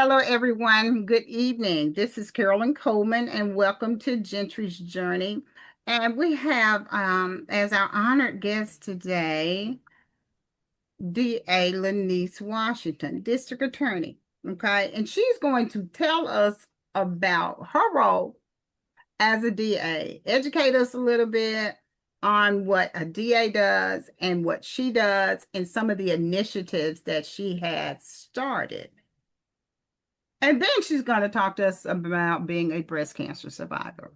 Hello, everyone. Good evening. This is Carolyn Coleman, and welcome to Gentry's Journey. And we have, as our honored guest today, DA Lynniece Washington, District Attorney. Okay. And she's going to tell us about her role as a DA, educate us a little bit on what a DA does and what she does, and some of the initiatives that she has started. And then she's going to talk to us about being a breast cancer survivor.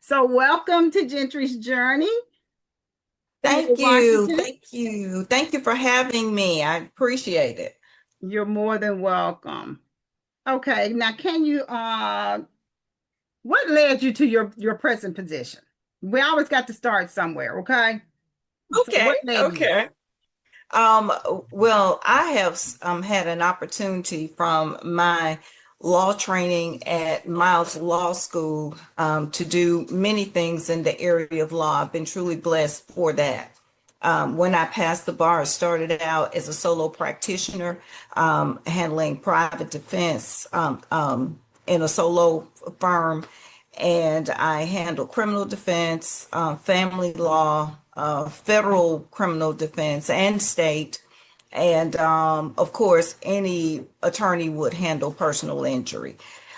So, welcome to Gentry's Journey. Thank you. Washington, Thank you. Thank you for having me. I appreciate it. you're more than welcome. Okay, now can you what led you to your present position? We always got to start somewhere, okay? So Okay. what led you? Okay. Um, well, I have had an opportunity from my law training at Miles Law School to do many things in the area of law. I've been truly blessed for that. When I passed the bar, I started out as a solo practitioner, handling private defense in a solo firm, and I handle criminal defense, family law, federal criminal defense, and state. And of course, any attorney would handle personal injury.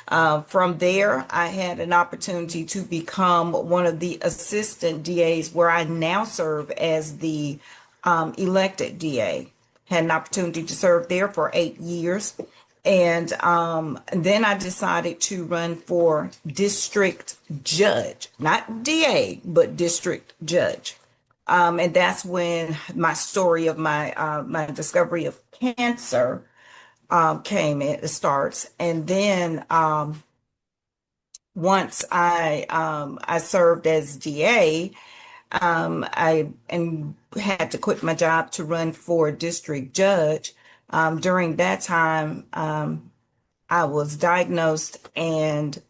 From there, I had an opportunity to become one of the assistant DAs, where I now serve as the elected DA. Had an opportunity to serve there for 8 years. And then I decided to run for district judge, not DA, but district judge. And that's when my story of my discovery of cancer came in, it starts. And then once I served as DA, I and had to quit my job to run for district judge. During that time, I was diagnosed and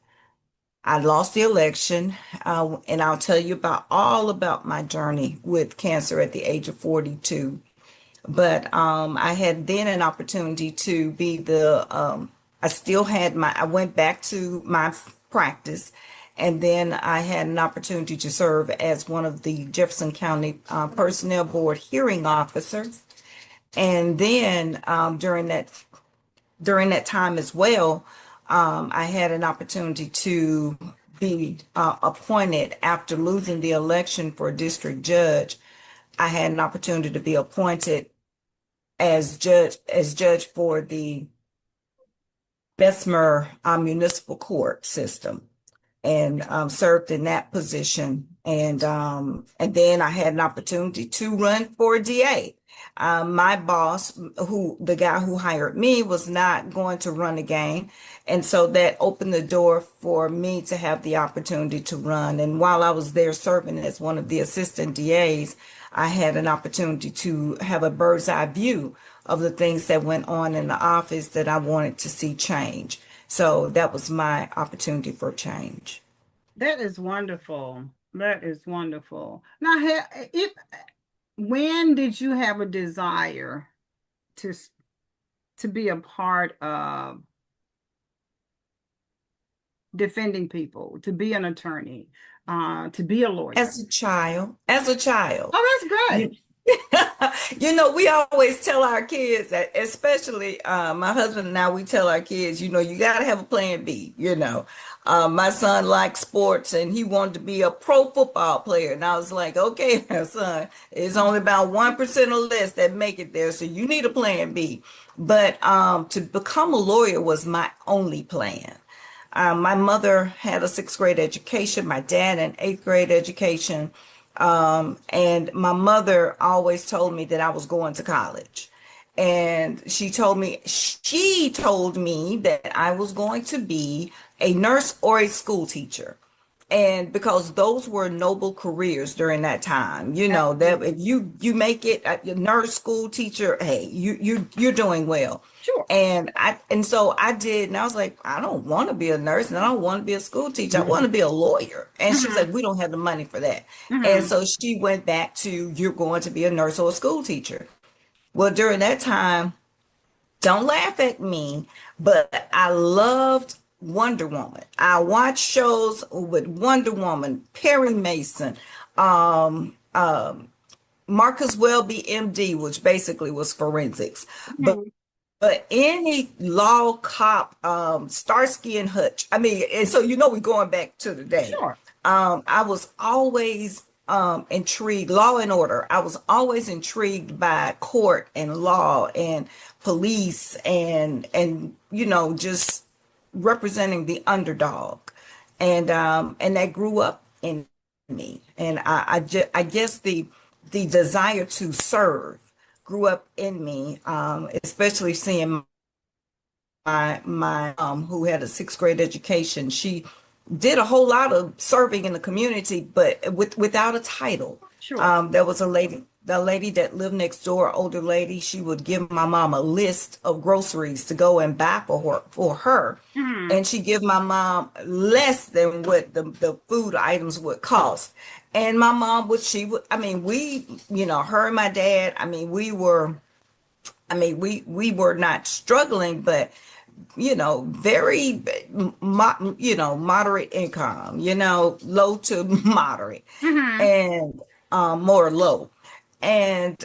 I lost the election. And I'll tell you about all about my journey with cancer at the age of 42. But I had then an opportunity to be I still had I went back to my practice, and then I had an opportunity to serve as one of the Jefferson County Personnel Board hearing officers. And then during that time as well, I had an opportunity to be appointed after losing the election for district judge. I had an opportunity to be appointed as judge for the Bessemer Municipal Court system, and served in that position. And then I had an opportunity to run for DA. My boss, the guy who hired me, was not going to run again. And so that opened the door for me to have the opportunity to run. And while I was there serving as one of the assistant DAs, I had an opportunity to have a bird's eye view of the things that went on in the office that I wanted to see change. So that was my opportunity for change. That is wonderful. That is wonderful. Now, if when did you have a desire to to be a part of defending people, to be an attorney, to be a lawyer? As a child, Oh, that's you, great. we always tell our kids that, especially my husband and I, we tell our kids, you got to have a plan B. My son likes sports and he wanted to be a pro football player. And I was like, okay, son, it's only about 1% or less that make it there. So you need a plan B. But to become a lawyer was my only plan. My mother had a sixth grade education, my dad an eighth grade education. And my mother always told me that I was going to college. And she told me that I was going to be a nurse or a school teacher. And because those were noble careers during that time, that Absolutely. if you make it a nurse, school teacher, hey, you're doing well. Sure. And so I did, and I was like, I don't want to be a nurse, and I don't want to be a school teacher. I want to be a lawyer. And she's Hmm. like, we don't have the money for that. And Hmm. so she went back to, you're going to be a nurse or a school teacher. Well, during that time, don't laugh at me, but I loved Wonder Woman. I watched shows with Wonder Woman, Perry Mason, um, um, Marcus Welby, MD, which basically was forensics. But Mhm. but any law cop, Starsky and Hutch. I mean, and so we're going back to the day. Sure. I was always intrigued, law and order. I was always intrigued by court and law and police and just representing the underdog. And that grew up in me. And I guess the desire to serve grew up in me, especially seeing my who had a sixth grade education. She did a whole lot of serving in the community, but without a title. Sure. There was the lady that lived next door, older lady. She would give my mom a list of groceries to go and buy for her, Mhm. and she give my mom less than what the food items would cost. And my mom would she would I mean we her and my dad, we were not struggling, but very moderate income, low to moderate, Mhm. and more low. And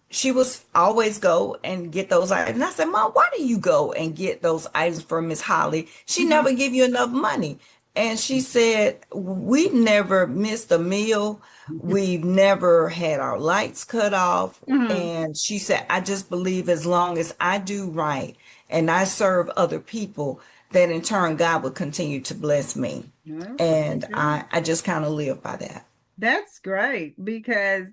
she was always go and get those items. And I said, Mom, why do you go and get those items for Miss Holly? She Mhm. never give you enough money. And she said, we've never missed a meal. We've never had our lights cut off. Mhm. And she said, I just believe as long as I do right and I serve other people, that in turn God will continue to bless me. Well, And good. I just kind of live by that. That's great because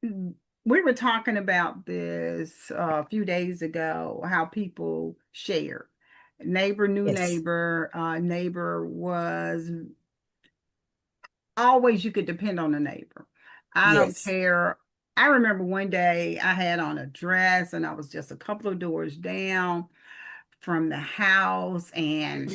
we were talking about this a few days ago, how people share. Neighbor knew Yes. neighbor. Neighbor was always, you could depend on a neighbor. I don't Yes. care. I remember one day I had on a dress and I was just a couple of doors down from the house, and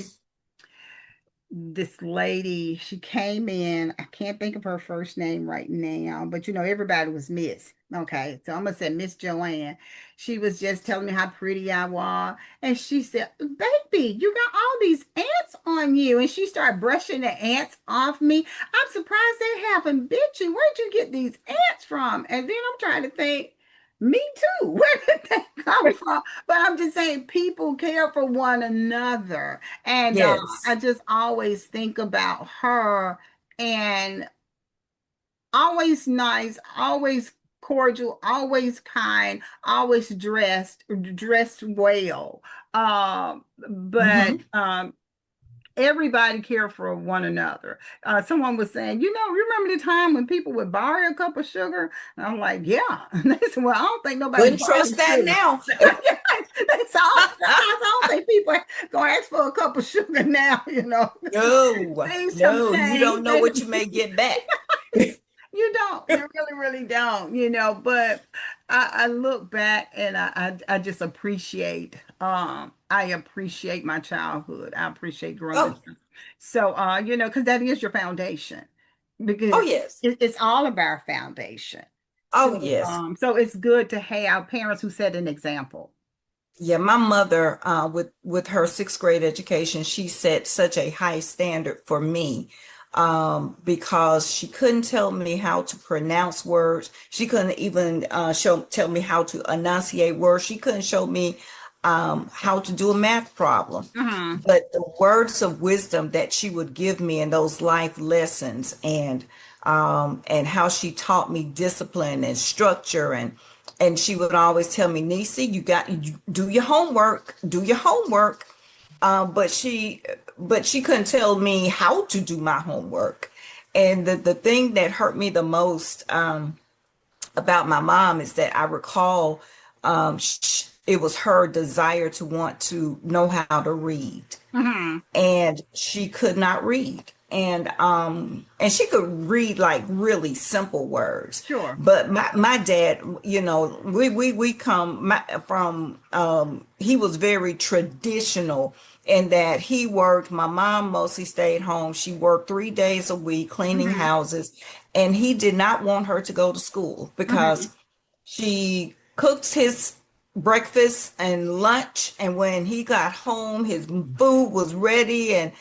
this lady, she came in. I can't think of her first name right now, but everybody was Miss. Okay, so I'm gonna say Miss Joanne. She was just telling me how pretty I was, and she said, "Baby, you got all these ants on you." And she started brushing the ants off me. I'm surprised they haven't bit you. Where'd you get these ants from? And then I'm trying to think, me too. Where did they come from? But I'm just saying, people care for one another. And I Yes. just always think about her, and always nice, always cordial, always kind, always dressed well. But Hmm. everybody care for one another. Someone was saying, remember the time when people would borrow a cup of sugar? And I'm like, yeah. And they said, well, I don't think nobody Wouldn't borrows trust that sugar. now. That's all. I don't think people gonna ask for a cup of sugar now. No, Things have no, you don't changed. know what you may get back. You don't. You really, really don't. But I look back and I just appreciate. I appreciate my childhood. I appreciate growing up. Oh, So, because that is your foundation, oh because yes. it's all of our foundation. Oh So, yes. it's good to have parents who set an example. Yeah, my mother, with her sixth grade education, she set such a high standard for me, because she couldn't tell me how to pronounce words. She couldn't even tell me how to enunciate words. She couldn't show me how to do a math problem. Hmm. But the words of wisdom that she would give me in those life lessons, and how she taught me discipline and structure, and she would always tell me, Nisi, you do your homework, do your homework. But she couldn't tell me how to do my homework. And the thing that hurt me the most, about my mom, is that I recall, it was her desire to want to know how to read, Hmm. and she could not read. And she could read like really simple words. Sure. But my dad, we come from, he was very traditional in that he worked. My mom mostly stayed home. She worked 3 days a week cleaning Hmm. houses, and he did not want her to go to school Hmm. because she cooked his breakfast and lunch, and when he got home his food was ready, and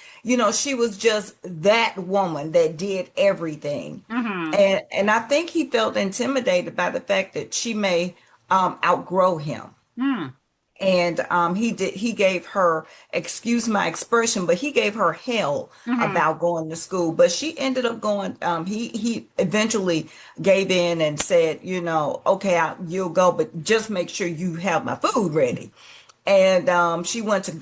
she was just that woman that did everything. Mm-hmm. And I think he felt intimidated by the fact that she may outgrow him. Mm. And he gave her, excuse my expression, but he gave her hell Mm-hmm. about going to school. But she ended up going. He eventually gave in and said, okay, you'll go, but just make sure you have my food ready. And she went to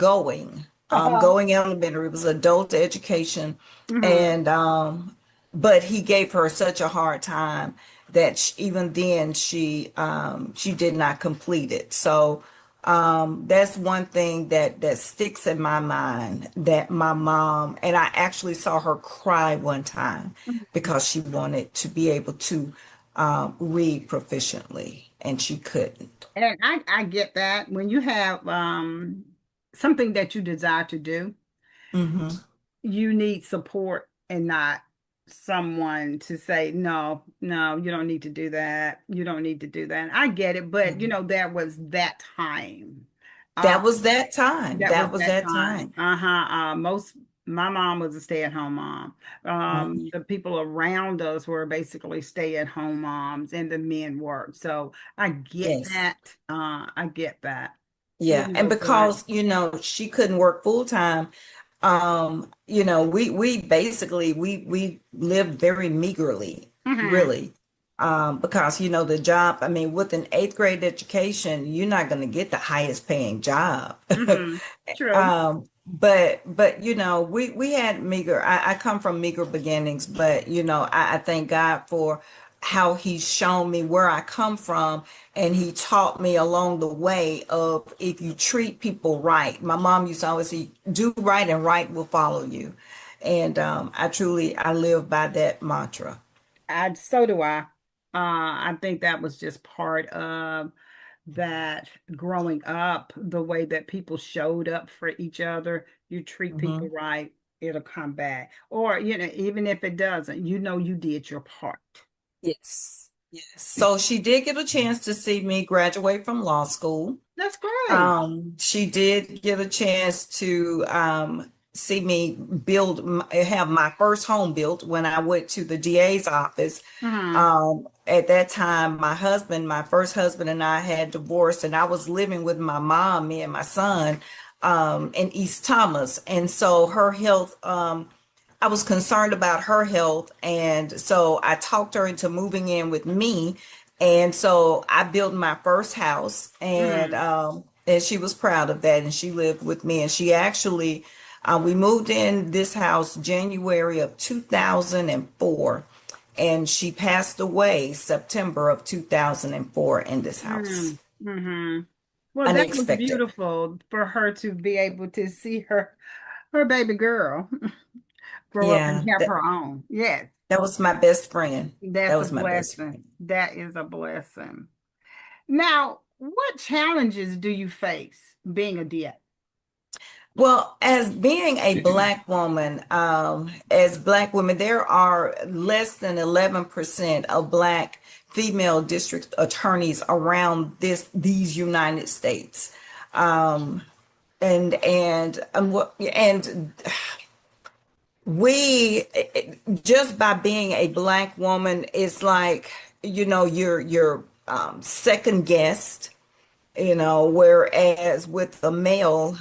Uh-huh. going elementary. It was adult education, Mm-hmm. and but he gave her such a hard time that even then she did not complete it. So that's one thing that sticks in my mind, that my mom, and I actually saw her cry one time because she wanted to be able to read proficiently and she couldn't. And I get that when you have something that you desire to do, Hmm. you need support and not someone to say, no, no, you don't need to do that. You don't need to do that. I get it, but there was that time. Uh, That was that time. that was That was that that time. time. Uh-huh. My mom was a stay-at-home mom. Mhm. The people around us were basically stay-at-home moms and the men worked. So I get Yes. that. I get that. Yeah. And But because, she couldn't work full time, we basically we lived very meagerly, mhm, really. Because the job, I mean, with an eighth grade education, you're not going to get the highest paying job. true. But we had meager. I come from meager beginnings, but I thank God for how He's shown me where I come from, and He taught me along the way of, if you treat people right. My mom used to always say, "Do right, and right will follow you," and I live by that mantra. So do I. I think that was just part of that growing up, the way that people showed up for each other. You treat people Hmm. right, it'll come back. Or, even if it doesn't, you did your part. Yes. Yes. So she did get a chance to see me graduate from law school. That's great. She did get a chance to see me have my first home built when I went to the DA's office. Hmm. At that time, my first husband, and I had divorced, and I was living with my mom, me and my son, in East Thomas. And so her health, I was concerned about her health. And so I talked her into moving in with me. And so I built my first house, Hmm. and she was proud of that. And she lived with me. And she actually, we moved in this house January of 2004, and she passed away September of 2004 in this house. Hmm. Well, that was Unexpected. beautiful for her to be able to see her baby girl grow up and Yeah, have that her own. Yes, that was my best friend. That that's a was my best blessing. friend. That is a blessing. Now, what challenges do you face being a DA? Well, as being a black woman, as black women, there are less than 11% of black female district attorneys around these United States. Um, and we, just by being a black woman, it's like, you're second guessed, whereas with a male,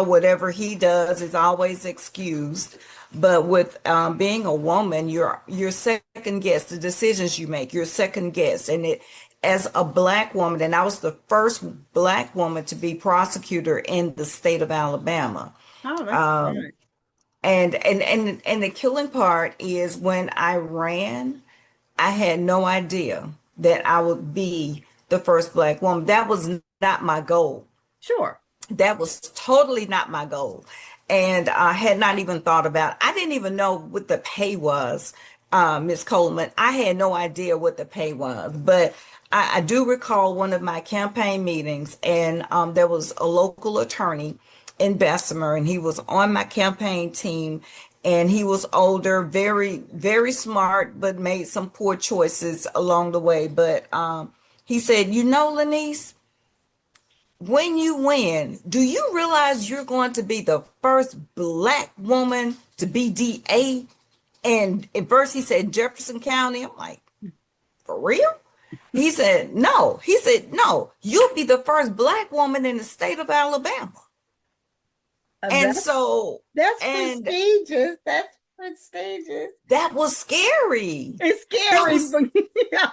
whatever he does is always excused. But with being a woman, you're second guessed. The decisions you make, you're second guessed. And as a black woman, and I was the first black woman to be prosecutor in the state of Alabama. Oh, that's good. And the killing part is, when I ran, I had no idea that I would be the first black woman. That was not my goal. Sure. That was totally not my goal. And I had not even thought about it. I didn't even know what the pay was, Miss Coleman. I had no idea what the pay was. But I do recall one of my campaign meetings, and there was a local attorney in Bessemer, and he was on my campaign team. And he was older, very, very smart, but made some poor choices along the way. But He said, you know, Lynniece, when you win, do you realize you're going to be the first black woman to be DA? And at first he said Jefferson County. I'm like, for real? He said, no. He said, no, you'll be the first black woman in the state of Alabama. And That's so, and prestigious. That's prestigious. that was scary. It's That scary, was but yeah.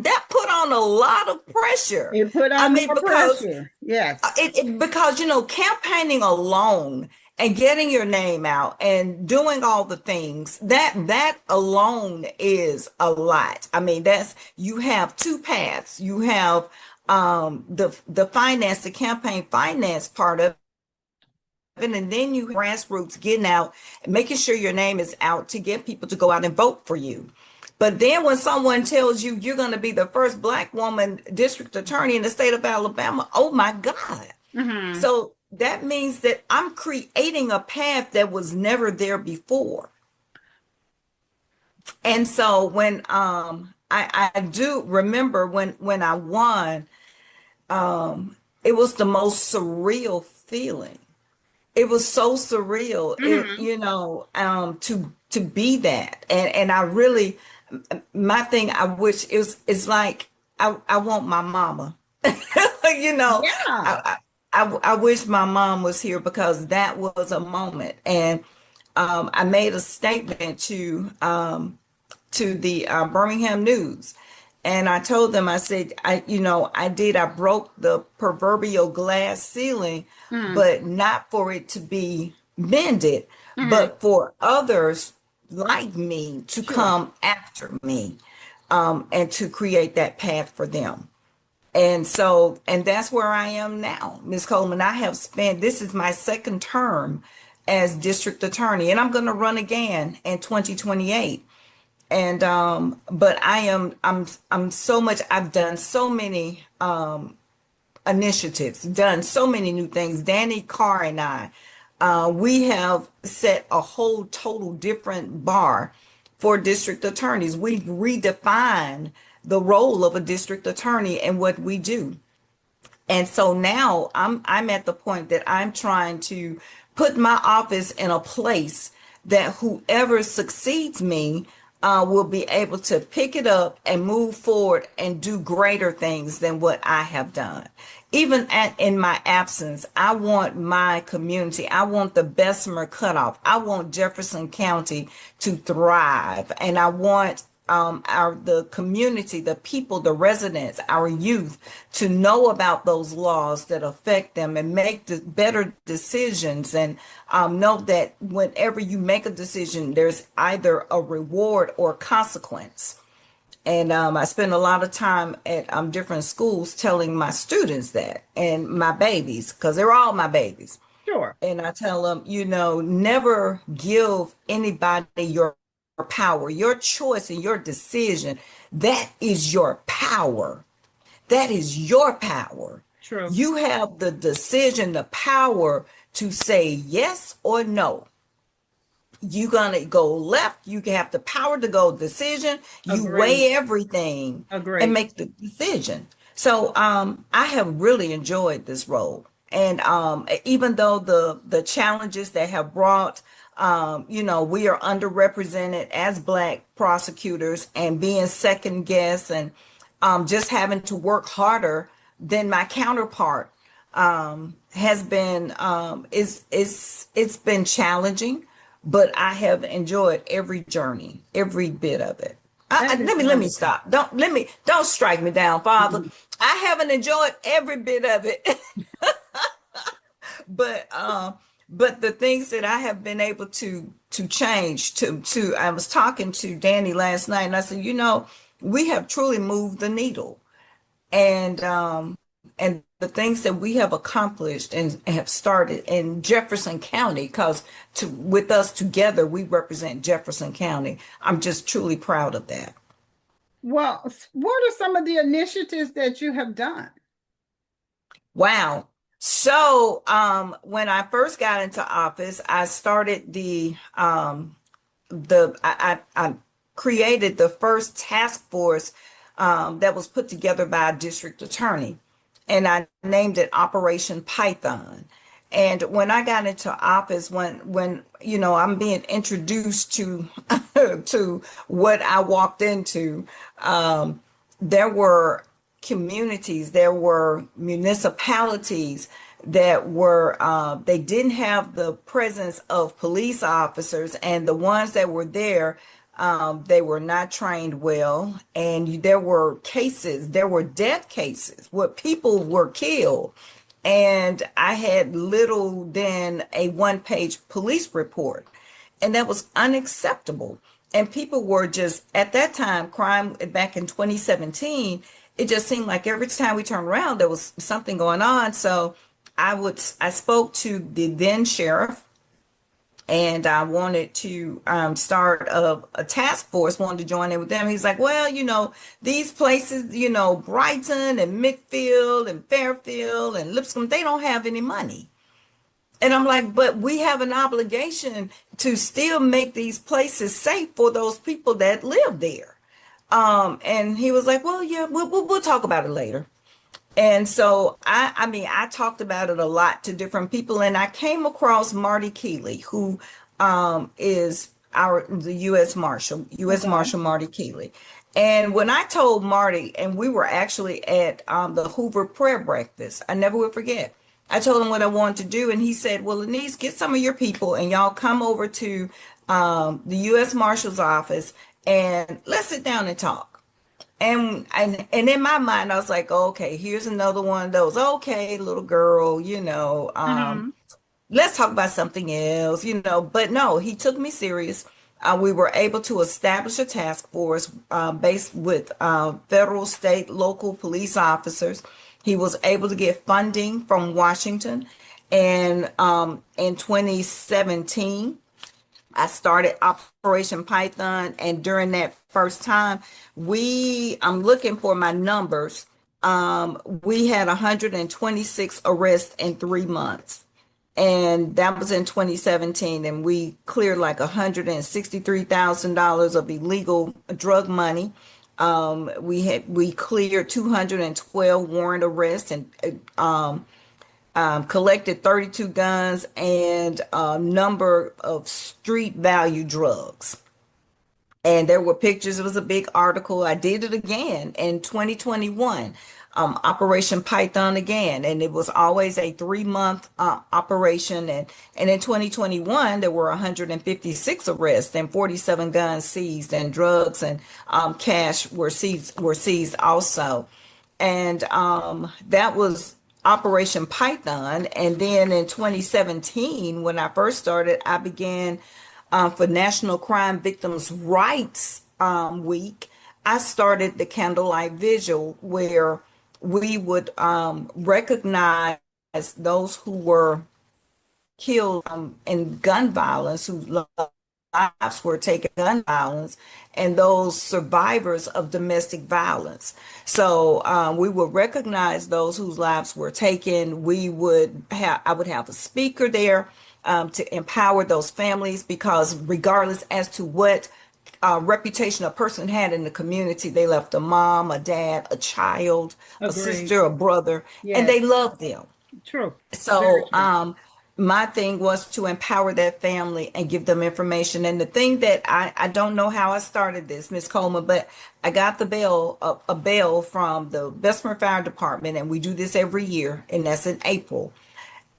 that put on a lot of pressure. It put I on mean, more because pressure. Yes. because campaigning alone and getting your name out and doing all the things that alone is a lot. I mean, that's you have two paths. You have the finance, the campaign finance part of it, and then you have grassroots getting out and making sure your name is out to get people to go out and vote for you. But then when someone tells you you're going to be the first black woman district attorney in the state of Alabama, oh my God. Hmm. So that means that I'm creating a path that was never there before. And so when I do remember when I won, it was the most surreal feeling. It was so surreal, Hmm. to be that. And I really, my thing, I wish it's like I want my mama. you know, Yeah. I wish my mom was here because that was a moment. And I made a statement to the Birmingham News. And I told them, I said, I broke the proverbial glass ceiling, Mm, but not for it to be mended, mm, but for others like me to sure. come after me, and to create that path for them. And that's where I am now, Ms. Coleman. This is my second term as district attorney, and I'm going to run again in 2028. And but I'm so much, I've done so many initiatives, done so many new things. Danny Carr and I, we have set a whole total different bar for district attorneys. We've redefined the role of a district attorney and what we do. And so now I'm at the point that I'm trying to put my office in a place that whoever succeeds me will be able to pick it up and move forward and do greater things than what I have done. Even in my absence, I want my community, I want the Bessemer cutoff, I want Jefferson County to thrive, and I want the community, the people, the residents, our youth to know about those laws that affect them and make the better decisions, and know that whenever you make a decision, there's either a reward or consequence. And I spend a lot of time at different schools telling my students that, and my babies, because they're all my babies. Sure. And I tell them, never give anybody your power, your choice, and your decision. That is your power. That is your power. True. You have the decision, the power to say yes or no. You gonna go left, you can have the power to go decision, you Agree. weigh everything and Agree. make the decision. So I have really enjoyed this role. And even though the challenges that have brought, we are underrepresented as black prosecutors and being second guess, and just having to work harder than my counterpart, has been it's been challenging, but I have enjoyed every journey, every bit of it. That is Let me wonderful. stop. Don't strike me down, Father. Mhm. I haven't enjoyed every bit of it, but the things that I have been able to change to I was talking to Danny last night, and I said, we have truly moved the needle, and the things that we have accomplished and have started in Jefferson County, because with us together we represent Jefferson County. I'm just truly proud of that. Well, what are some of the initiatives that you have done? Wow. So when I first got into office, I started I created the first task force that was put together by a district attorney, and I named it Operation Python. And when I got into office, when I'm being introduced to to what I walked into, there were communities, there were municipalities that were they didn't have the presence of police officers, and the ones that were there, they were not trained well, and there were cases, there were death cases where people were killed, and I had little than a one-page police report, and that was unacceptable. And people were just, at that time, crime back in 2017, it just seemed like every time we turned around, there was something going on. So I spoke to the then sheriff, and I wanted to start a task force, wanted to join in with them. He's like, well, these places, Brighton and Midfield and Fairfield and Lipscomb, they don't have any money. And I'm like, but we have an obligation to still make these places safe for those people that live there. And he was like, well, yeah, we'll talk about it later. And so I mean, I talked about it a lot to different people, and I came across Marty Keeley, who is the U.S. Okay. Marshal Marty Keeley. And when I told Marty, and we were actually at the Hoover prayer breakfast, I never will forget. I told him what I wanted to do, and he said, "Well, Lynniece, get some of your people, and y'all come over to the U.S. Marshal's office, and let's sit down and talk." And in my mind, I was like, okay, here's another one of those. Okay, little girl, Mm-hmm. let's talk about something else, But no, he took me serious. We were able to establish a task force based with federal, state, local police officers. He was able to get funding from Washington. And in 2017, I started Operation Python, and during that first time, I'm looking for my numbers. We had 126 arrests in 3 months, and that was in 2017. And we cleared like $163,000 of illegal drug money. We cleared 212 warrant arrests, and collected 32 guns and a number of street value drugs. And there were pictures. It was a big article. I did it again in 2021, Operation Python again. And it was always a 3 month operation. And in 2021, there were 156 arrests and 47 guns seized, and drugs and cash were seized also. And that was Operation Python. And then in 2017, when I first started, I began for National Crime Victims' Rights Week. I started the candlelight vigil where we would recognize those who were killed in gun violence, whose lives were taken in gun violence, and those survivors of domestic violence. So we would recognize those whose lives were taken. I would have a speaker there to empower those families, because regardless as to what reputation a person had in the community, they left a mom, a dad, a child, a Agreed. sister, a brother, and Yes. they loved them. True. Very So, true. my thing was to empower that family and give them information. And the thing that I don't know how I started this, Miss Coleman, but I got a bail from the Bessemer Fire Department, and we do this every year, and that's in April.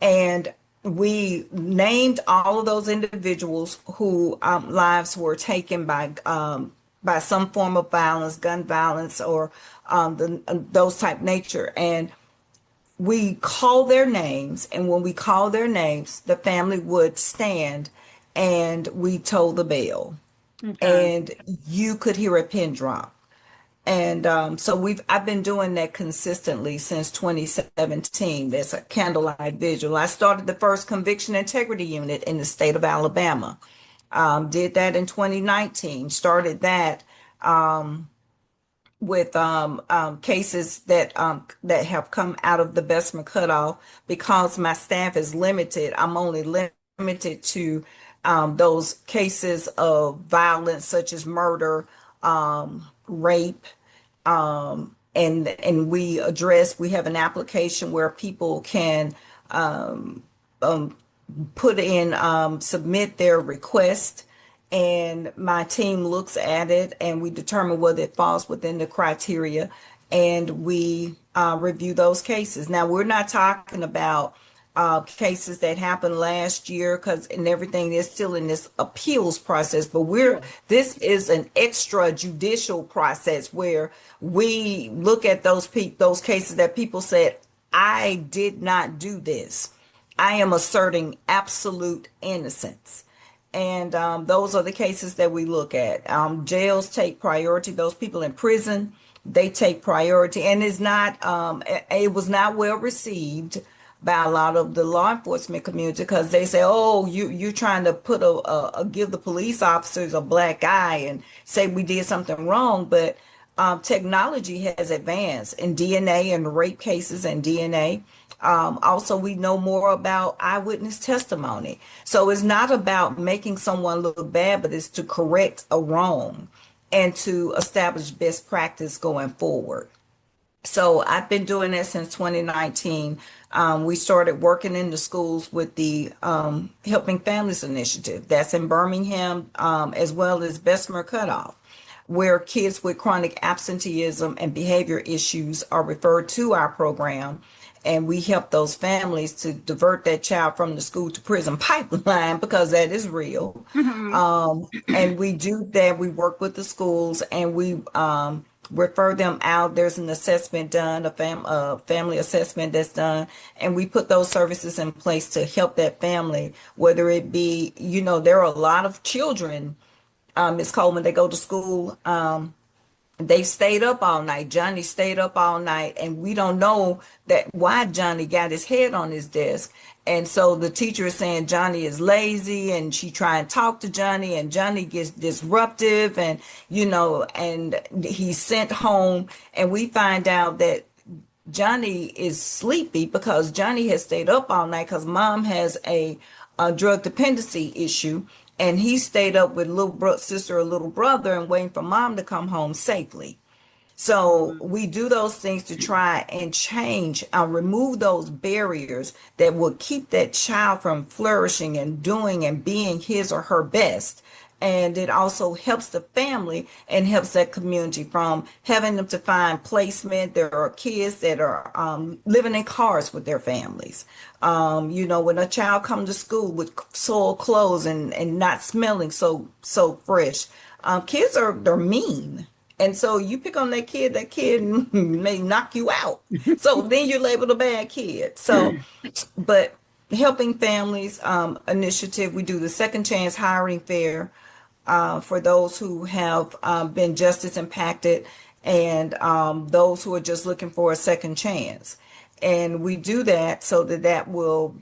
And we named all of those individuals who lives were taken by some form of violence, gun violence, or those type nature. And we call their names, and when we call their names, the family would stand, and we told the bell, Okay. and you could hear a pin drop. And so I've been doing that consistently since 2017. There's a candlelight vigil. I started the first conviction integrity unit in the state of Alabama. Did that in 2019. Started that with cases that have come out of the Bessemer cutoff. Because my staff is limited, I'm only limited to those cases of violence such as murder, rape, And we have an application where people can um, put in, submit their request, and my team looks at it and we determine whether it falls within the criteria, and we review those cases. Now, we're not talking about cases that happened last year, because and everything is still in this appeals process, but this is an extrajudicial process where we look at those cases that people said, I did not do this. I am asserting absolute innocence. And those are the cases that we look at. Jails take priority. Those people in prison, they take priority. And it was not well received by a lot of the law enforcement community, because they say, "Oh, you're trying to put give the police officers a black eye and say we did something wrong." But technology has advanced in DNA and rape cases and DNA. Also, we know more about eyewitness testimony. So it's not about making someone look bad, but it's to correct a wrong and to establish best practice going forward. So I've been doing that since 2019. We started working in the schools with the Helping Families Initiative. That's in Birmingham, as well as Bessemer Cutoff, where kids with chronic absenteeism and behavior issues are referred to our program. And we help those families to divert that child from the school to prison pipeline, because that is real. Mhm. And we do that. We work with the schools and we refer them out. There's an assessment done, a family assessment that's done, and we put those services in place to help that family, whether it be, there are a lot of children, Ms. Coleman, they go to school. They stayed up all night. Johnny stayed up all night, and we don't know that why Johnny got his head on his desk. And so the teacher is saying Johnny is lazy, and she try and talk to Johnny, and Johnny gets disruptive, and and he's sent home, and we find out that Johnny is sleepy because Johnny has stayed up all night because mom has a drug dependency issue, and he stayed up with sister or little brother and waiting for mom to come home safely. So we do those things to try and change, remove those barriers that would keep that child from flourishing and doing and being his or her best. And it also helps the family and helps that community from having them to find placement. There are kids that are living in cars with their families. When a child comes to school with soiled clothes and not smelling so fresh, kids they're mean. And so you pick on that kid may knock you out. So then you're labeled a bad kid. So, but Helping Families initiative, we do the Second Chance Hiring Fair for those who have been justice impacted, and those who are just looking for a second chance. And we do that so that will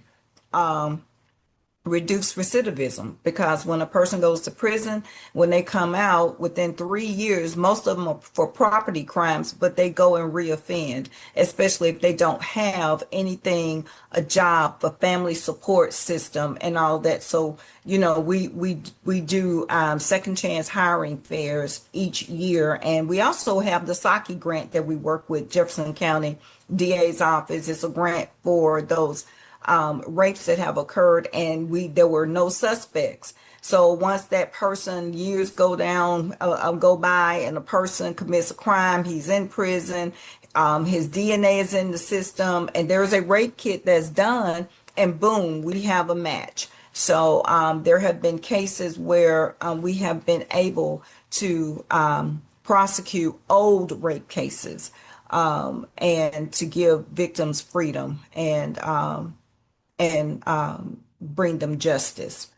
reduce recidivism, because when a person goes to prison, when they come out within 3 years, most of them are for property crimes, but they go and reoffend, especially if they don't have anything, a job, a family support system and all that. So we do second chance hiring fairs each year, and we also have the Saki grant that we work with Jefferson County DA's office. It's a grant for those rapes that have occurred, and there were no suspects. So once that person, years go by, and a person commits a crime, he's in prison, his DNA is in the system, and there's a rape kit that's done, and boom, we have a match. So there have been cases where we have been able to prosecute old rape cases, and to give victims freedom and bring them justice.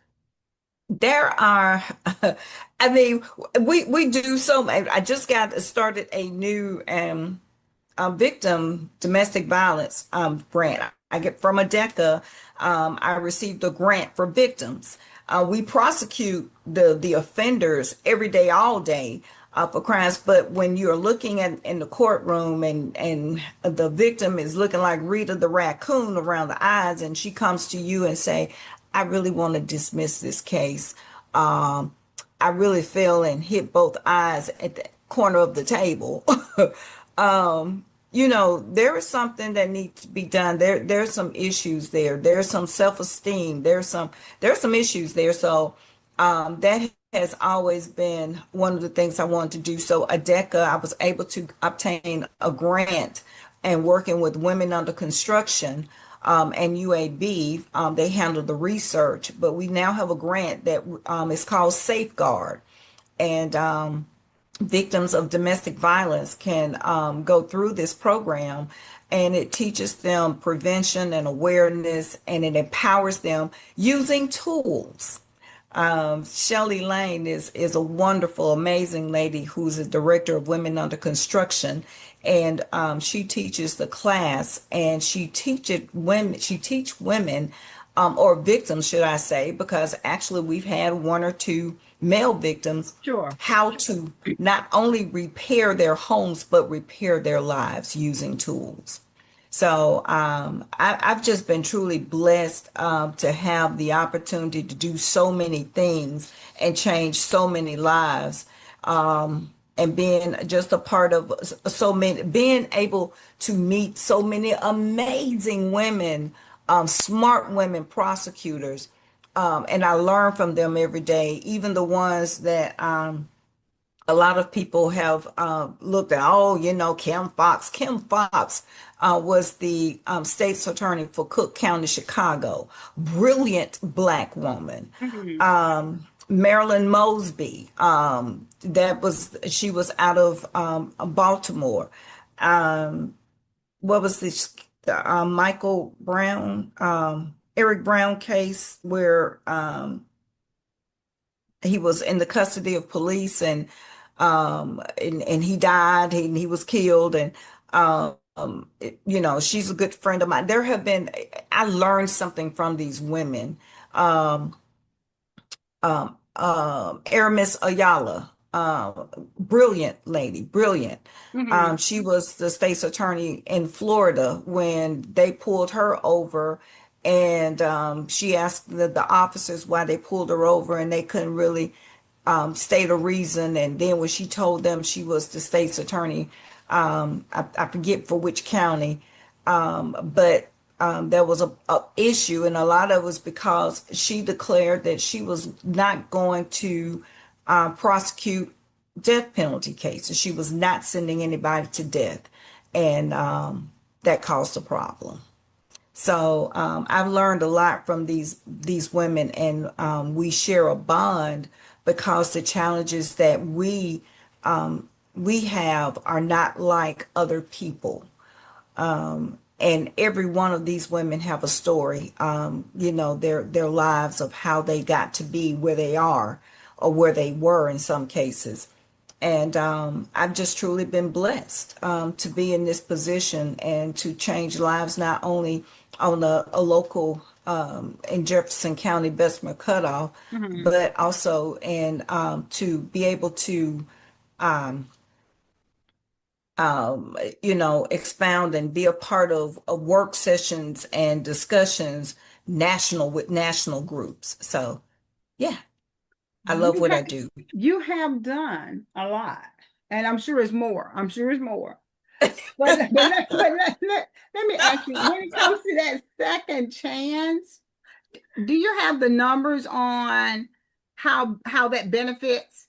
There are, I mean, we do so much. I just got started a new victim domestic violence grant. I get from ADECA. I received a grant for victims. We prosecute the offenders every day, all day, for crimes. But when you're looking at in the courtroom, and the victim is looking like Rita the raccoon around the eyes, and she comes to you and say, "I really want to dismiss this case. I really fell and hit both eyes." corner of the table. There is something that needs to be done. There's some issues there. There's some self-esteem. There's some issues there. So that has always been one of the things I wanted to do. So ADECA, I was able to obtain a grant and working with Women Under Construction and UAB, they handle the research, but we now have a grant that is called Safeguard. And victims of domestic violence can go through this program, and it teaches them prevention and awareness, and it empowers them using tools. Shelley Lane is a wonderful, amazing lady who's a director of Women Under Construction, and she teaches the class, and she teach women, or victims, should I say, because actually we've had one or two male victims, Sure. how to not only repair their homes but repair their lives using tools. So I've just been truly blessed to have the opportunity to do so many things and change so many lives. And being just a part of so many, being able to meet so many amazing women, smart women prosecutors. And I learn from them every day, even the ones that a lot of people have looked at. Oh, Kim Fox. Kim Fox was the state's attorney for Cook County, Chicago. Brilliant black woman. Hmm. Marilyn Mosby. She was out of Baltimore. What was this? Michael Brown, Eric Brown case where he was in the custody of police, and he died, and he was killed, and she's a good friend of mine. I learned something from these women. um Aramis Ayala, brilliant lady, brilliant. Hmm. She was the state's attorney in Florida when they pulled her over, and she asked the officers why they pulled her over, and they couldn't really state a reason. And then when she told them she was the state's attorney, I forget for which county, but there was a issue, and a lot of it was because she declared that she was not going to prosecute death penalty cases. She was not sending anybody to death, and that caused a problem. So I've learned a lot from these women, and we share a bond because the challenges that we have are not like other people. And every one of these women have a story, their lives of how they got to be where they are, or where they were in some cases. And I've just truly been blessed to be in this position and to change lives, not only on a local in Jefferson County, Bessemer Cutoff, Hmm. but also in to be able to expound and be a part of work sessions and discussions national with national groups. So, yeah, I love You what I have do. you have done a lot, and I'm sure it's more. I'm sure it's more. But let me ask you, when it comes to that second chance, do you have the numbers on how that benefits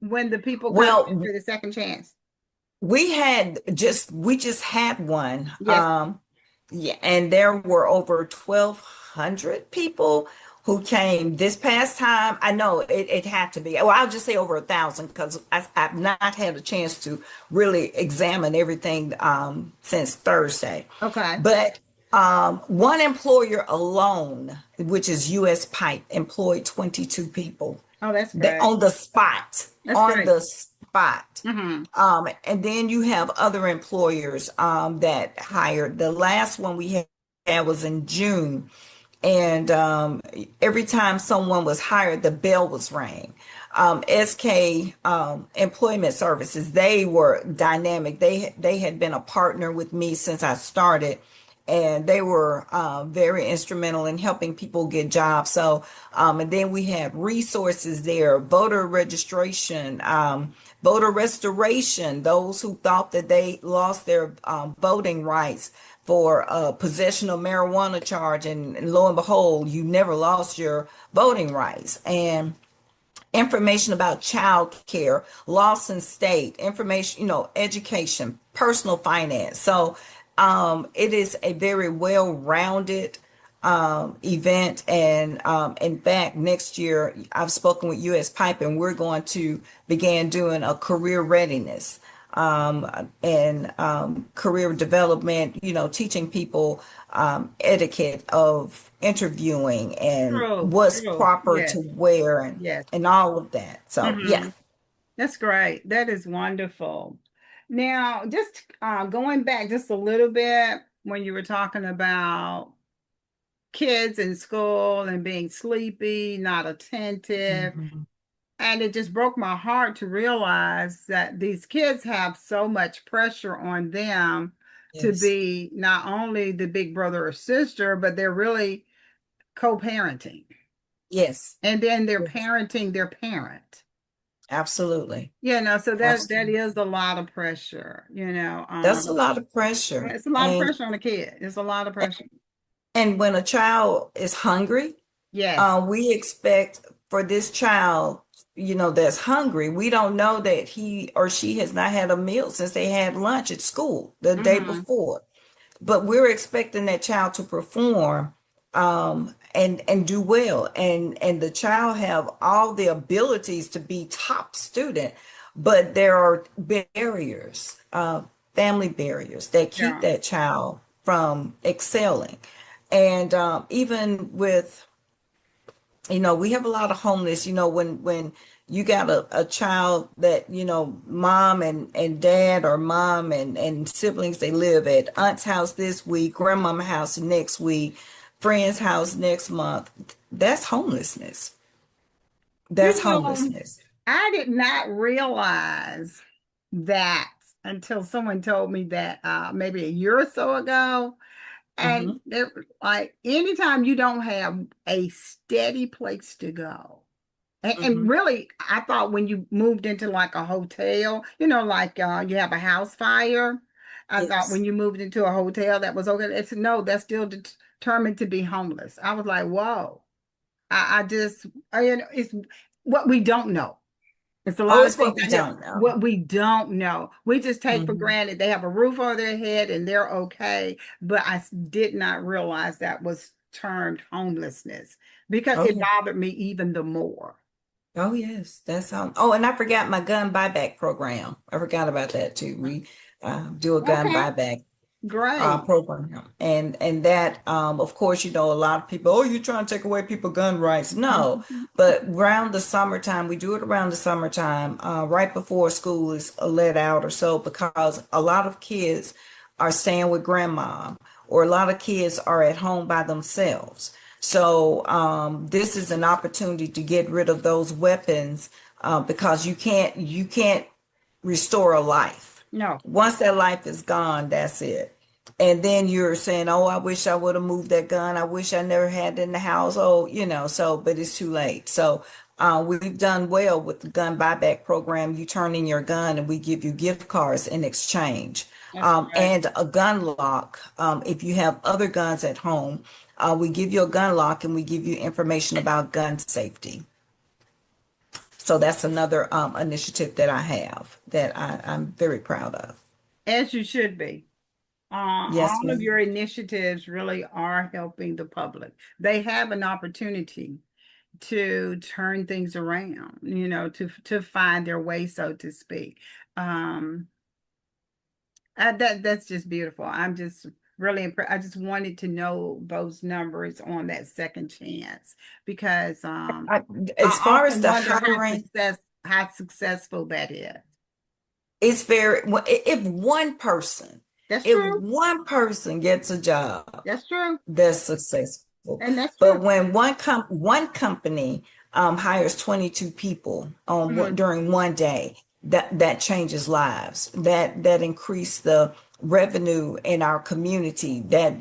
when the people come in Well, for the second chance? we just had one. Yes. Yeah, and there were over 1,200 people who came this past time. I know it had to be. Well, I'll just say over 1,000 because I've not had a chance to really examine everything since Thursday. Okay. But one employer alone, which is U.S. Pipe, employed 22 people. Oh, that's They great. on the spot, That's on great. the spot. Hmm. And then you have other employers that hired. The last one we had was in June, and every time someone was hired, the bell was rang. SK Employment Services, they were dynamic. They had been a partner with me since I started, and they were very instrumental in helping people get jobs. So, and then we had resources there, voter registration, voter restoration, those who thought that they lost their voting rights for possession of marijuana charge, and lo and behold, you never lost your voting rights. And information about child care, loss in state, information, education, personal finance. So it is a very well-rounded event. And in fact, next year, I've spoken with US Pipe, and we're going to begin doing a career readiness and career development, teaching people etiquette of interviewing and True, what's true. proper Yes, to wear yes. and all of that. So, yeah. Hmm. That's great. That is wonderful. Now, just going back just a little bit when you were talking about kids in school and being sleepy, not attentive. Mhm. And it just broke my heart to realize that these kids have so much pressure on them to Yes. be not only the big brother or sister, but they're really co-parenting. Yes. And then they're Yes. parenting their parent. Absolutely. So that Absolutely. is a lot of pressure, That's a lot of pressure. it's a lot of pressure on a kid. It's a lot of pressure. And when a child is hungry, Yes. we expect for this child, that's hungry. We don't know that he or she has not had a meal since they had lunch at school the day Hmm. before. But we're expecting that child to perform and do well, and the child have all the abilities to be top student, but there are barriers, family barriers that keep Yeah. that child from excelling. And even with, we have a lot of homeless, when you got a child that, mom and dad, or mom and siblings, they live at aunt's house this week, grandmama house next week, friend's house next month. That's homelessness. You That's know, homelessness. I did not realize that until someone told me that maybe a year or so ago. And Hmm. like anytime you don't have a steady place to go, and Hmm. really, I thought when you moved into like a hotel, like you have a house fire. I thought when Yes. you moved into a hotel that was okay. It's no, that's still determined to be homeless. I was like, whoa. I just, it's what we don't know. It's a Oh, lot of it's things what we out here. don't know. What we don't know, we just take for Hmm. granted they have a roof over their head and they're okay. But did not realize that was termed homelessness because Oh, it yeah. bothered me even the more. Oh, yes. That's Oh, and I forgot my gun buyback program. I forgot about that too. We do a gun Okay, buyback great. program. And that, of course, a lot of people, oh, you're trying to take away people gun rights. No, but around the summertime, we do it around the summertime, right before school is let out or so, because a lot of kids are staying with grandma, or a lot of kids are at home by themselves. So this is an opportunity to get rid of those weapons, because you can't restore a life. No, Once that life is gone, that's it. And then you're saying, oh, I wish I would have moved that gun. I wish I never had it in the house. Oh, so, but it's too late. So we've done well with the gun buyback program. You turn in your gun and we give you gift cards in exchange. that's great. And a gun lock. If you have other guns at home, we give you a gun lock and we give you information about gun safety. So that's another initiative that I have that I'm very proud of. As you should be. Yes, All of ma'am. your initiatives really are helping the public. They have an opportunity to turn things around, to find their way, so to speak. Um, that's just beautiful. I'm just really impressed. I just wanted to know those numbers on that second chance because I, I as far as often the wonder hiring, how successful that is. it's very, well, That's if true. one person gets a job, That's true. that's successful. And that's But true. when one company hires 22 people Mhm. during one day, that changes lives. That increase the revenue in our community, that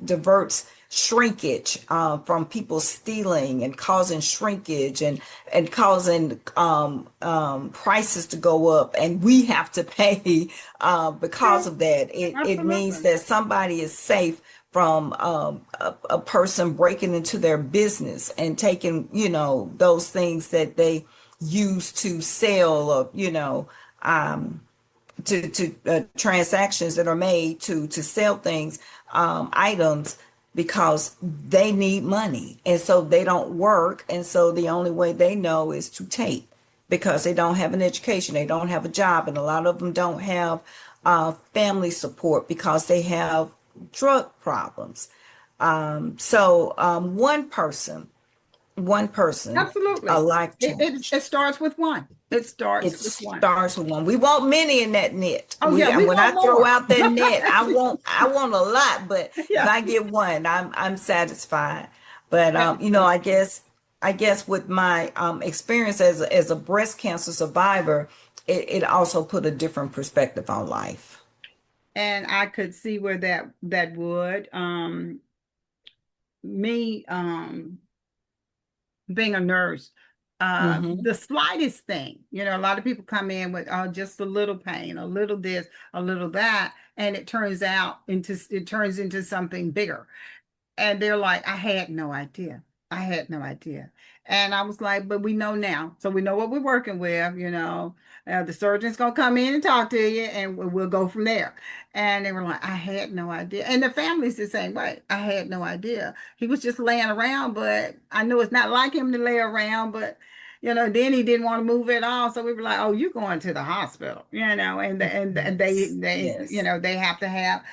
diverts shrinkage from people stealing and causing shrinkage and causing prices to go up, and we have to pay because True. of that. It means Absolutely. that somebody is safe from a person breaking into their business and taking, those things that they use to sell, or to transactions that are made to sell things, items, because they need money, and so they don't work, and so the only way they know is to take, because they don't have an education, they don't have a job, and a lot of them don't have family support because they have drug problems. One person a Absolutely. life It change. it starts with one. It It starts with one. starts with one. We want many in that net. Oh yeah, we When I want throw more. out that net, I want a lot, but if Yeah. I get one, I'm satisfied. But That is so true. I guess with my experience as a breast cancer survivor, it also put a different perspective on life. And I could see where that would me being a nurse, Hmm. the slightest thing, a lot of people come in with just a little pain, a little this, a little that, and it turns into something bigger. And they're like, I had no idea. I had no idea. And I was like, but we know now. So we know what we're working with. The surgeon's going to come in and talk to you, and we'll go from there. And they were like, I had no idea. And the family's the same way. I had no idea. He was just laying around, but I know it's not like him to lay around, but. Then he didn't want to move at all. So we were like, "Oh, you're going to the hospital," and Yes, yes. they have to have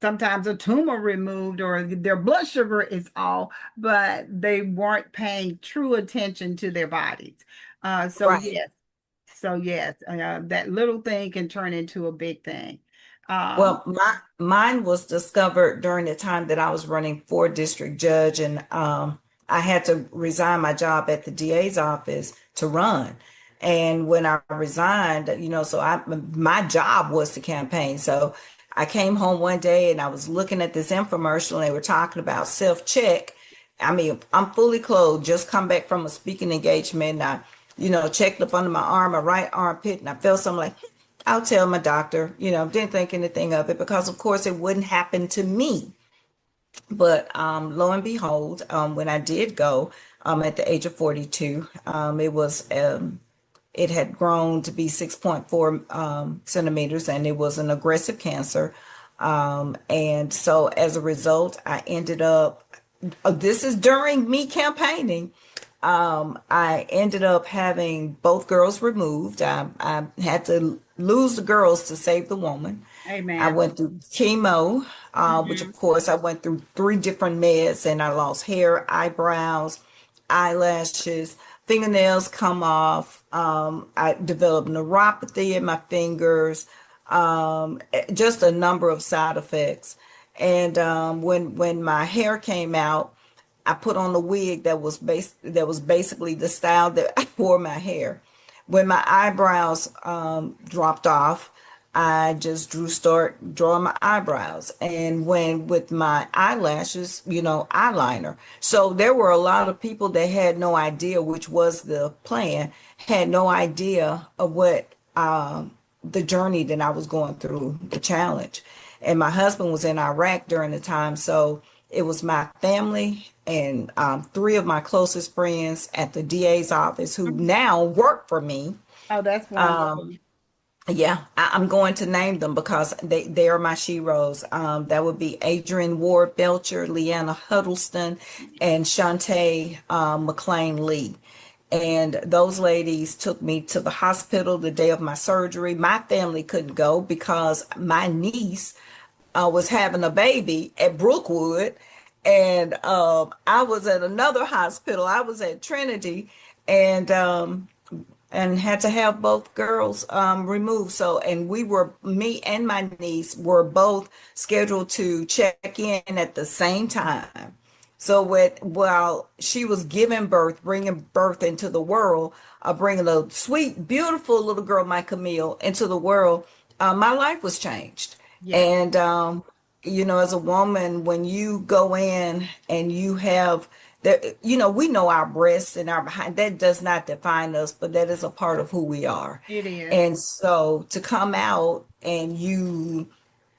sometimes a tumor removed or their blood sugar is all, but they weren't paying true attention to their bodies. So Right. yes, that little thing can turn into a big thing. Um, Well, mine was discovered during the time that I was running for district judge, and I had to resign my job at the DA's office to run. And when I resigned, so my job was to campaign. So I came home one day and I was looking at this infomercial, and they were talking about self-check. I mean, I'm fully clothed, just come back from a speaking engagement. And I, checked up under my arm, my right armpit, and I felt something like, I'll tell my doctor, didn't think anything of it because, of course, it wouldn't happen to me. But lo and behold, when I did go at the age of 42, it had grown to be 6.4 centimeters, and it was an aggressive cancer. And so as a result, I ended up, this is during me campaigning. I ended up having both girls removed. I had to lose the girls to save the woman. I Amen. went through chemo, which Hmm. of course I went through three different meds, and I lost hair, eyebrows, eyelashes, fingernails come off. I developed neuropathy in my fingers, just a number of side effects. And when my hair came out, I put on a wig that was basically the style that I wore my hair. When my eyebrows dropped off, I just start drawing my eyebrows. And when with my eyelashes, eyeliner. So there were a lot of people that had no idea, which was the plan, had no idea of what the journey that I was going through, the challenge. And my husband was in Iraq during the time, so it was my family and three of my closest friends at the DA's office who now work for me. Oh, that's wonderful. Yeah, I'm going to name them because they are my sheroes. That would be Adrian Ward Belcher, Leanna Huddleston, and Shantae McLean Lee. And those ladies took me to the hospital the day of my surgery. My family couldn't go because my niece was having a baby at Brookwood, and I was at another hospital. I was at Trinity, and had to have both girls removed. So, and me and my niece were both scheduled to check in at the same time. So, while she was giving birth, bringing birth into the world, bringing a sweet, beautiful little girl, my Camille, into the world, my life was changed. Yes, And, as a woman, when you go in and you have that, we know our breasts and our behind, that does not define us, but that is a part of who we are. it is. And so to come out and you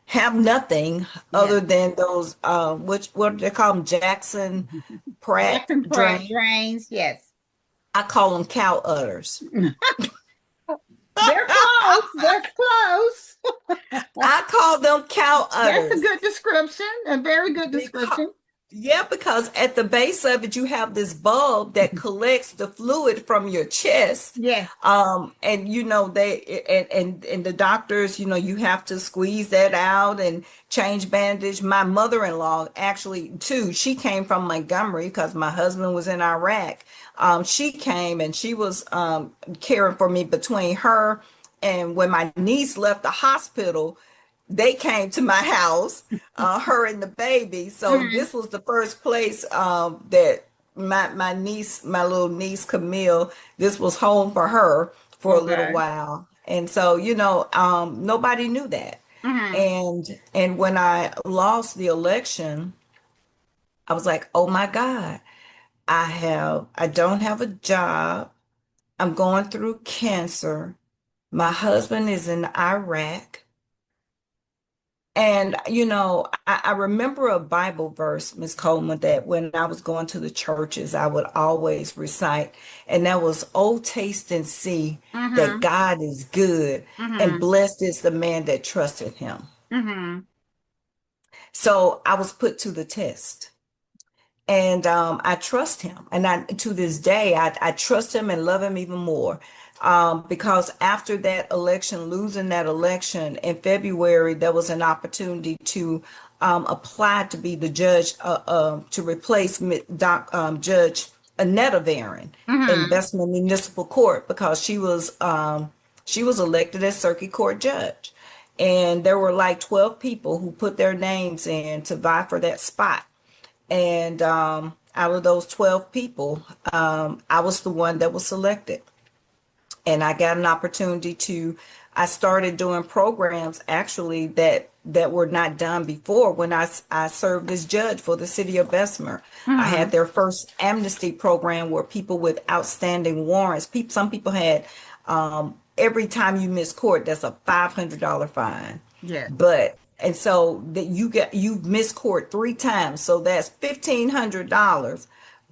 have nothing Yes. other than those, what do they call them, Jackson Pratt Jackson Pratt drain. drains. Yes. I call them cow udders. They're close. They're close. I call them cow That's a udders. good description. A very good Because, description. yeah, because at the base of it, you have this bulb that collects the fluid from your chest. Yes. And and the doctors, you have to squeeze that out and change bandage. My mother-in-law actually too, she came from Montgomery because my husband was in Iraq. She came and she was caring for me between her and when my niece left the hospital, they came to my house, her and the baby. So Hmm. this was the first place that my niece, my little niece Camille, this was home for her for a little Okay. while. And so, nobody knew that. Hmm. And when I lost the election, I was like, oh my God, I don't have a job. I'm going through cancer. My husband is in Iraq. And, I remember a Bible verse, Miss Coleman, that when I was going to the churches, I would always recite. And that was, oh, taste and see that Hmm. God is good, and Hmm. blessed is the man that trusted him. Hmm. So I was put to the test. And I trust him. And to this day, I trust him and love him even more. Because after that election, losing that election in February, there was an opportunity to apply to be the judge, to replace Judge Annetta Varon in Hmm. Bessemer Municipal Court because she was elected as circuit court judge. And there were like 12 people who put their names in to vie for that spot. And out of those 12 people, I was the one that was selected. And I got an opportunity I started doing programs actually that were not done before when I served as judge for the city of Bessemer. I had Hmm. their first amnesty program where people with outstanding warrants, some people had, every time you miss court, that's a $500 fine. Yes. And so that you've missed court 3 times, so that's $1,500.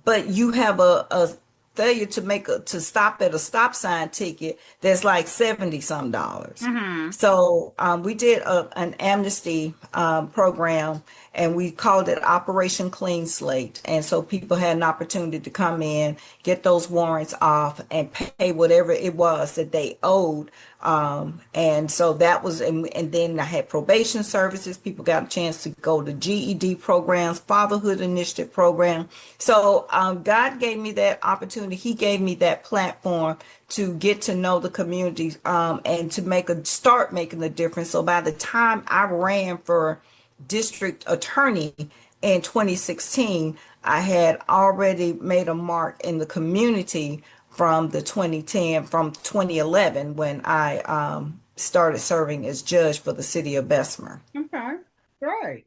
But you have a failure to stop at a stop sign ticket that's like 70 some dollars. Hmm. So we did an amnesty program, and we called it Operation Clean Slate. And so people had an opportunity to come in, get those warrants off, and pay whatever it was that they owed. And so that was, and then I had probation services. People got a chance to go to GED programs, fatherhood initiative program. So God gave me that opportunity. He gave me that platform to get to know the community, and to start making a difference. So by the time I ran for district attorney in 2016, I had already made a mark in the community from 2011 when I started serving as judge for the city of Bessemer. Okay. Right.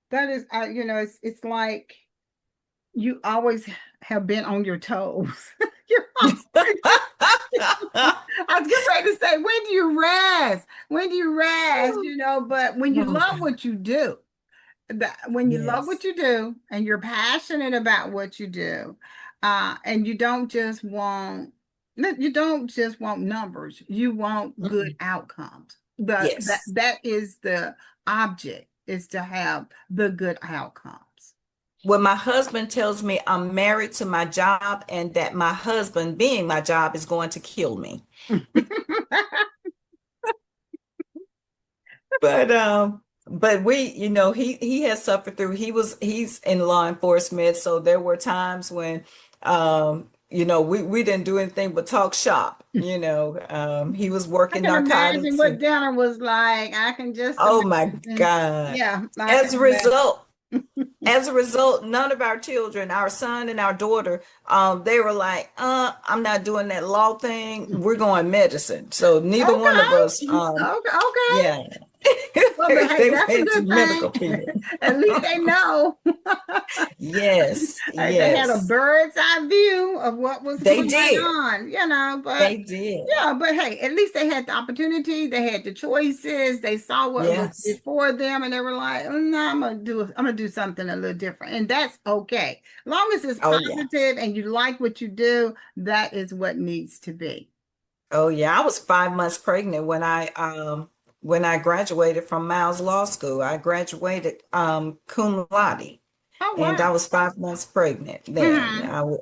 That is, it's like you always have been on your toes. You're I was getting ready to say, when do you rest? When do you rest? But when you Oh love God. what you do, when you love what Yes. you do and you're passionate about what you do, and you don't just want numbers, you want good Mm-mm. outcomes. That Yes. that is the object, is to have the good outcomes. When my husband tells me I'm married to my job and that my husband being my job is going to kill me. But he has suffered through. He's in law enforcement, so there were times when we didn't do anything but talk shop. He was I working can imagine narcotics what and dinner was like. I can just oh my imagine. God. Yeah, I can As a imagine. result, as a result, none of our children, our son and our daughter, they were like, I'm not doing that law thing. We're going medicine. So neither one of us, Okay. Okay. Okay. yeah, Well, but hey, they that's a went to good medical thing. field. At least they know. Yes, Hey, they had a yes, bird's eye view of what was they going did. on, but They did. yeah, but hey, at least they had the opportunity, they had the choices, they saw what was Yes. before them, and they were like, oh, no, I'm gonna do something a little different. And that's okay. As long as it's Oh, yeah. positive and you like what you do, that is what needs to be. Oh, yeah. I was 5 months pregnant when I graduated from Miles Law School. I graduated cum laude, Oh and I wow. was 5 months pregnant then. Hmm.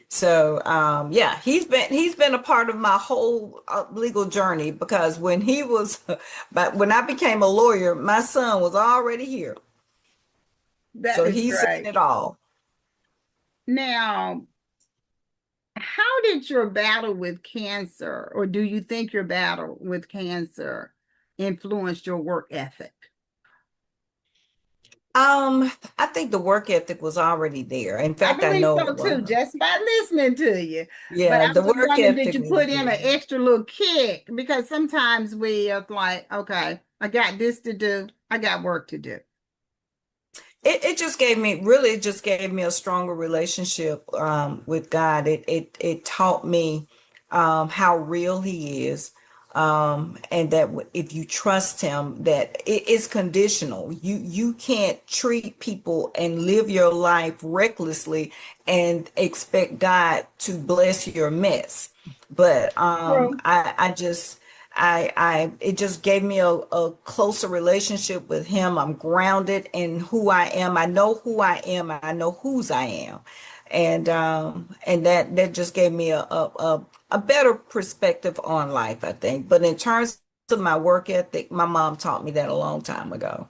So yeah, he's been a part of my whole legal journey because when he was but when I became a lawyer, my son was already here. That So is he's seen great. it all. Now, how did your battle with cancer, or do you think your battle with cancer influenced your work ethic? I think the work ethic was already there. In I fact, I believe know it so too, was. just by listening to you. But Yeah, I the was work wondering, did ethic you was put in there. an extra little kick? Because sometimes we are like, okay, I got this to do, I got work to do. It just gave me really it just gave me a stronger relationship with God. It taught me how real He is, and that if you trust Him, that it is conditional. You can't treat people and live your life recklessly and expect God to bless your mess. But True. it just gave me a closer relationship with him. I'm grounded in who I am. I know who I am. I know whose I am. And that just gave me a better perspective on life, I think. But in terms of my work ethic, my mom taught me that a long time ago.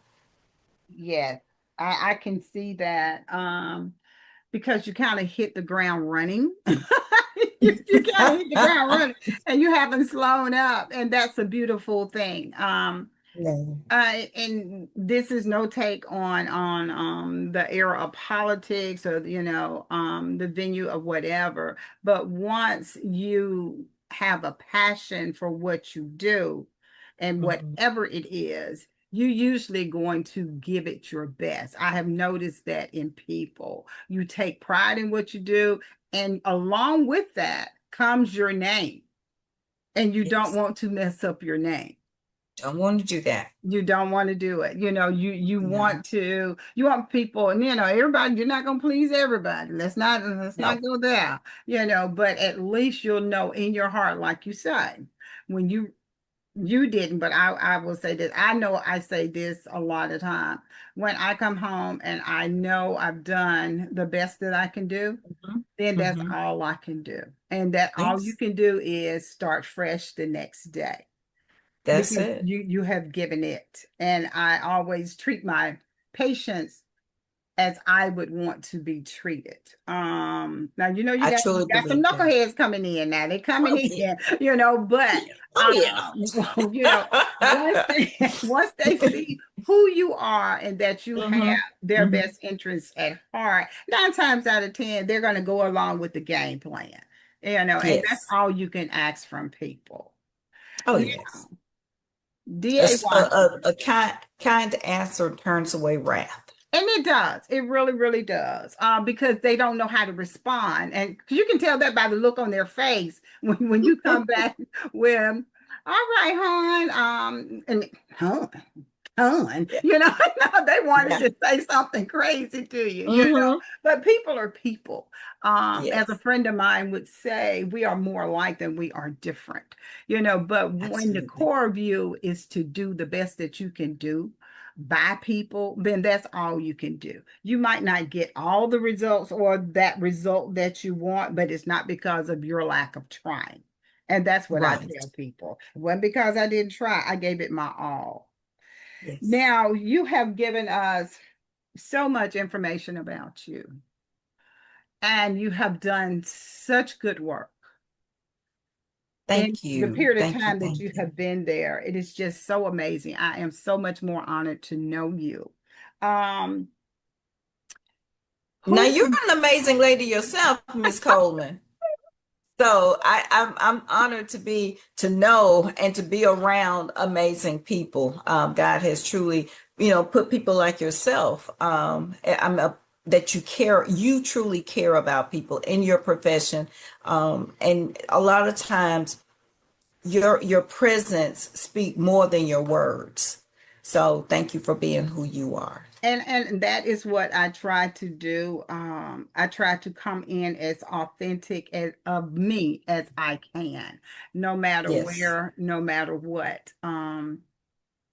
Yes, I can see that. Because you kind of hit the ground running. You kind of hit the ground running and you haven't slowed up. And that's a beautiful thing. No. And this is no take on the era of politics or the venue of whatever. But once you have a passion for what you do and Mhm. whatever it is, you're usually going to give it your best. I have noticed that in people. You take pride in what you do, and along with that comes your name, and you don't Yes. want to mess up your name. Don't want to do that. You don't want to do it. You No. want people, and everybody, you're not gonna please everybody. Let's not No. go there, but at least you'll know in your heart, like you say, when you didn't, but I will say this. I know I say this a lot of time. When I come home and I know I've done the best that I can do, Mhm. then that's Mhm. all I can do. And that all you Yes. can do is start fresh the next day That's because it. you have given it. And I always treat my patients as I would want to be treated. Now you I you truly got some believe that. knuckleheads coming in now. They're coming Oh yeah. in, but Oh yeah. well, once they see who you are and that you have Hmm. their Hmm. best interests at heart, 9 times out of 10, they're gonna go along with the game plan. And that's Yes. all you can ask from people. Oh Now, yes. DA Washington. A kind answer turns away wrath. And it does. It really, really does. Because they don't know how to respond. And you can tell that by the look on their face when you come back with, all right, hon. And hon, hon, Yeah. no, they wanted Yeah. to say something crazy to you. Hmm. But people are people. As a Yes. friend of mine would say, we are more alike than we are different. But when the Absolutely. core view is to do the best that you can do by people, then that's all you can do. You might not get all the results or that result that you want, but it's not because of your lack of trying. And that's what I Right. tell people. It wasn't because I didn't try, I gave it my all. Yes. Now, you have given us so much information about you, and you have done such good work in Thank the you. period of Thank you. time that Thank you you. have been there. It is just so amazing. I am so much more honored to know you. Um, Now Who you're an amazing lady yourself, Miss Coleman. So I'm honored to know and to be around amazing people. God has truly, put people like yourself. That you truly care about people in your profession, and a lot of times your presence speak more than your words. So thank you for being who you are. and that is what I try to do. I try to come in as authentic as of me as I can, no matter Yes. where, no matter what.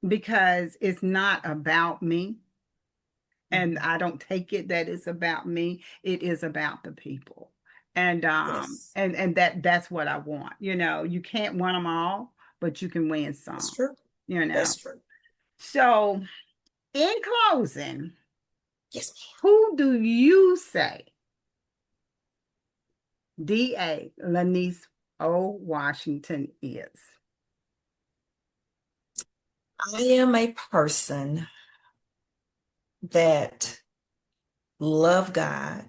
Because it's not about me, and Mhm. I don't take it that it's about me. It is about the people. And Yes. that's what I want. You can't win them all, but you can win That's some, true. you know. That's true. So, in closing, Yes, who do you say DA Lynniece O. Washington is? ma'am. I am a person that love God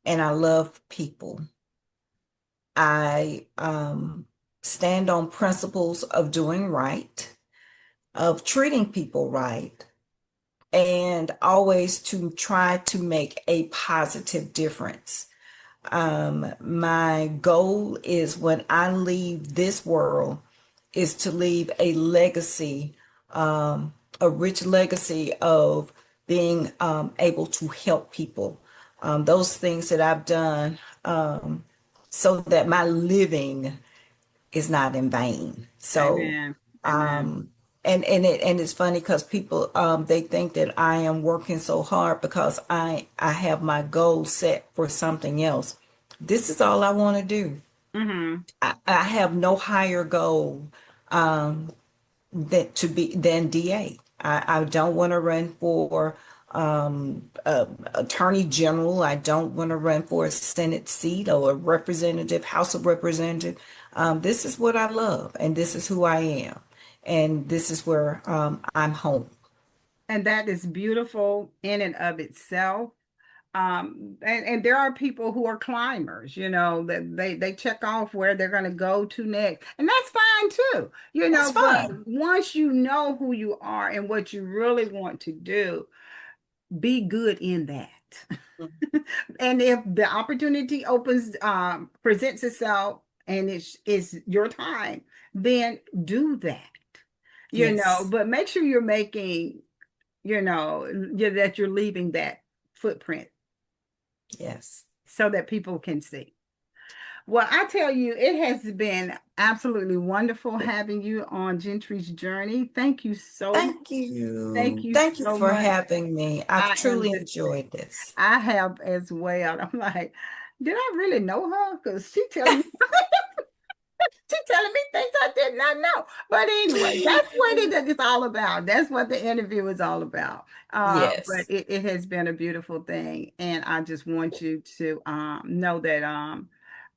and I love people. I stand on principles of doing right, of treating people right, and always to try to make a positive difference. My goal is when I leave this world is to leave a legacy, a rich legacy of being able to help people. Those things that I've done, so that my living is not in vain. So, Amen. Amen. um, and it's funny because people they think that I am working so hard because I have my goal set for something else. This is all I want to do. Mm-hmm. I have no higher goal that to be than DA. I don't want to run for attorney general. I don't want to run for a Senate seat or a representative, House of Representative. This is what I love, and this is who I am, and this is where I'm home. And that is beautiful in and of itself. And there are people who are climbers, that they check off where they're going to go to next, and that's fine too, That's but fine. once you know who you are and what you really want to do, be good in that. And if the opportunity presents itself, and it's your time, then do that, Yes, but make sure you're making, that you're leaving that footprint yes. so that people can see. Well, I tell you, it has been absolutely wonderful having you on Gentry's Journey. Thank you so much. Thank Thank you. you Thank you so for much. having me. I've I am truly just, enjoyed this. I have as well. I'm like, did I really know her? Because she telling me things I did not know. But anyway, that's what it's all about. That's what the interview is all about. But Yes. it has been a beautiful thing. And I just want you to know that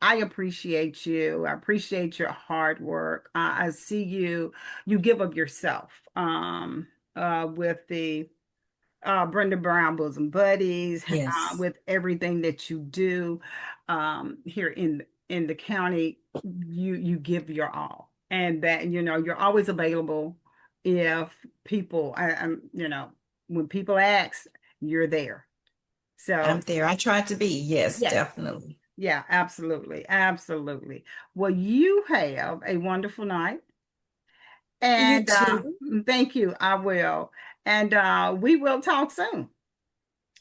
I appreciate you. I appreciate your hard work. I see you give of yourself with the Brenda Brown Bosom Buddies, Yes. with everything that you do here in the county. You give your all, and that you're always available if people, when people ask, you're there. I'm So there. I tried to be. Yes, yes, definitely. yeah, absolutely, absolutely. Well, you have a wonderful night, You and too. thank you. I will, and we will talk soon.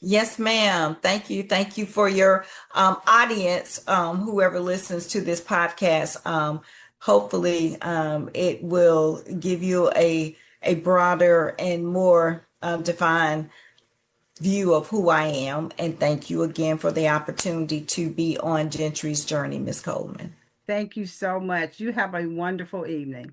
Yes, ma'am. Thank you. Thank you for your audience, whoever listens to this podcast. Hopefully, it will give you a broader and more defined view of who I am. And thank you again for the opportunity to be on Gentry's Journey, Miss Coleman. Thank you so much. You have a wonderful evening.